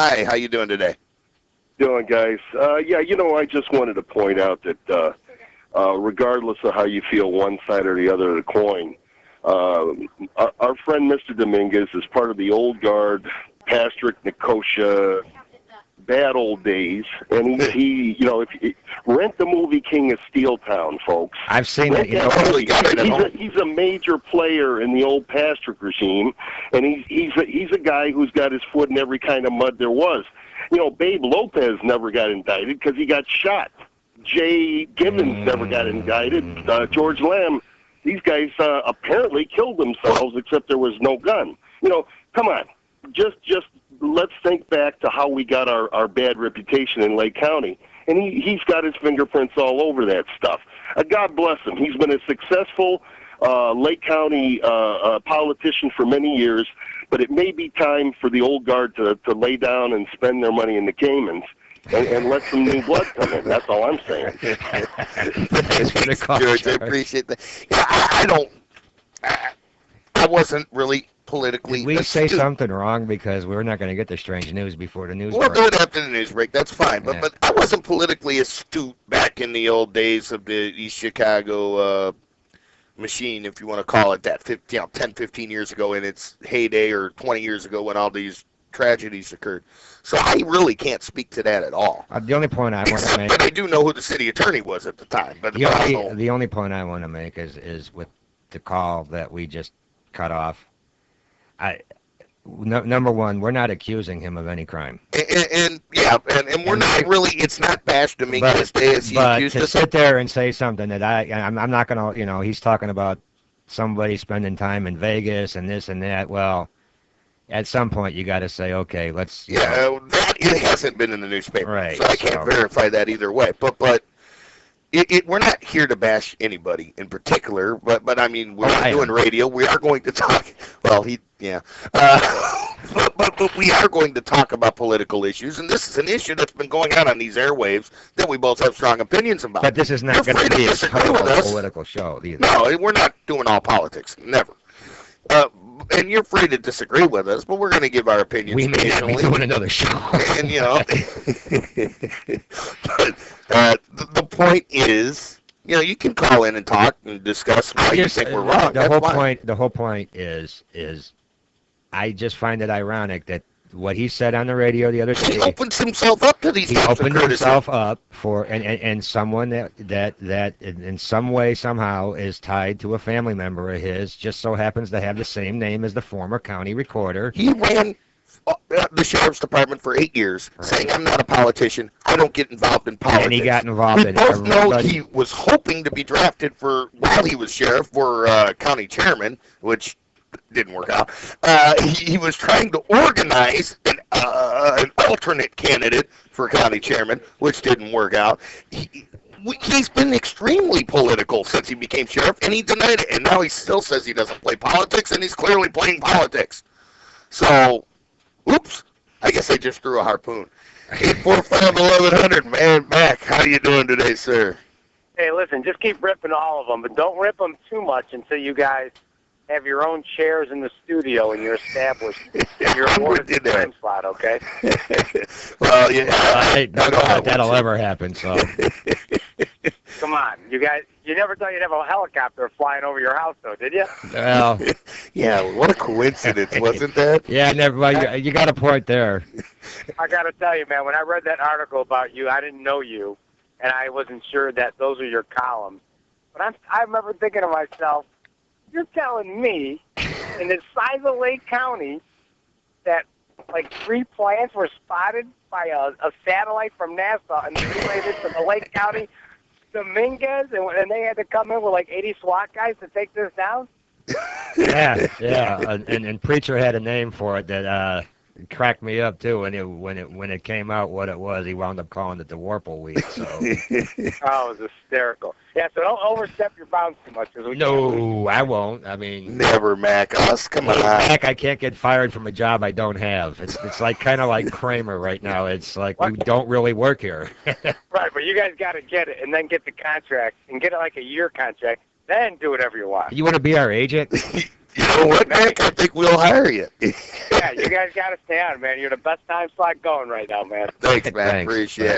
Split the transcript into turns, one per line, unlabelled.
Hi, how you doing today?
Doing, guys. Yeah, I just wanted to point out that regardless of how you feel one side or the other of the coin, our friend Mr. Dominguez is part of the old guard, Pastrick, Nicosia, bad old days, and if rent the movie King of Steel Town, folks.
I've seen it.
He's a major player in the old Pastrick regime, and he's a guy who's got his foot in every kind of mud there was. Babe Lopez never got indicted because he got shot. Jay Gibbons never got indicted. George Lamb, these guys apparently killed themselves, except there was no gun. Come on, just let's think back to how we got our bad reputation in Lake County. And he's got his fingerprints all over that stuff. God bless him. He's been a successful Lake County politician for many years, but it may be time for the old guard to lay down and spend their money in the Caymans and let some new blood come in. That's all I'm saying.
Thanks, George. I appreciate that. I wasn't really politically
we say something wrong because we're not going to get the strange news before the news
break.
We'll
do it after the news break. That's fine. But I wasn't politically astute back in the old days of the East Chicago machine, if you want to call it that, 10, 15 years ago in its heyday, or 20 years ago when all these tragedies occurred. So I really can't speak to that at all.
The only point I want to make...
But I do know who the city attorney was at the time. But
the only point I want to make is with the call that we just cut off. Number one, we're not accusing him of any crime.
And we're not really, it's not Bash Dominguez Day as he accused us.
But to sit there and say something that I'm not going to, he's talking about somebody spending time in Vegas and this and that. Well, at some point you got to say, okay, let's...
it hasn't been in the newspaper,
right,
so I can't verify that either way. But we're not here to bash anybody in particular, but I mean, we're not doing radio. We are going to talk. Well, but we are going to talk about political issues, and this is an issue that's been going on these airwaves that we both have strong opinions about.
But this is not going to be a political show either.
No, we're not doing all politics. Never. And you're free to disagree with us, but we're going to give our opinions.
We may not be doing another show.
And, but the point is, you can call in and talk and discuss why you think we're wrong.
The whole point is I just find it ironic that what he said on the radio the other day.
He opens himself up to these.
He opened himself up for and someone that in some way somehow is tied to a family member of his, just so happens to have the same name as the former county recorder.
He ran the sheriff's department for 8 years, saying, "I'm not a politician. I don't get involved in politics."
And he got involved in it.
We both know he was hoping to be drafted while he was sheriff for county chairman, which didn't work out. He was trying to organize an alternate candidate for county chairman, which didn't work out. He's been extremely political since he became sheriff, and he denied it. And now he still says he doesn't play politics, and he's clearly playing politics. So, oops, I guess I just threw a harpoon. 845-1100, man, Mac, how you doing today, sir?
Hey, listen, just keep ripping all of them, but don't rip them too much until you guys have your own chairs in the studio and you're established in your awarded time slot, okay?
Well, yeah.
I don't know if that'll ever happen, so.
Come on, you guys, you never thought you'd have a helicopter flying over your house, though, did you?
Well.
Yeah, what a coincidence, wasn't that?
Yeah, never. Well, you got a point there.
I got to tell you, man, when I read that article about you, I didn't know you, and I wasn't sure that those are your columns. But I remember thinking to myself, you're telling me in the size of Lake County that like 3 plants were spotted by a satellite from NASA and related to the Lake County Dominguez, and they had to come in with like 80 SWAT guys to take this down?
Yeah. And Preacher had a name for it that cracked me up too. And when it came out what it was, he wound up calling it the Worpel week. So.
Oh, it was hysterical. Yeah, so don't overstep your bounds too much.
No, I won't. I mean,
never, Mac. Come on,
Mac. I can't get fired from a job I don't have. It's like kind of like Kramer right now. It's like we don't really work here.
Right, but you guys got to get it and then get the contract and get it like a year contract. Then do whatever you want.
You want to be our agent?
You know what, Nick? I think we'll hire you.
Yeah, you guys got to stay on, man. You're the best time slot going right now, man.
Thanks, man.
Thanks.
Appreciate it.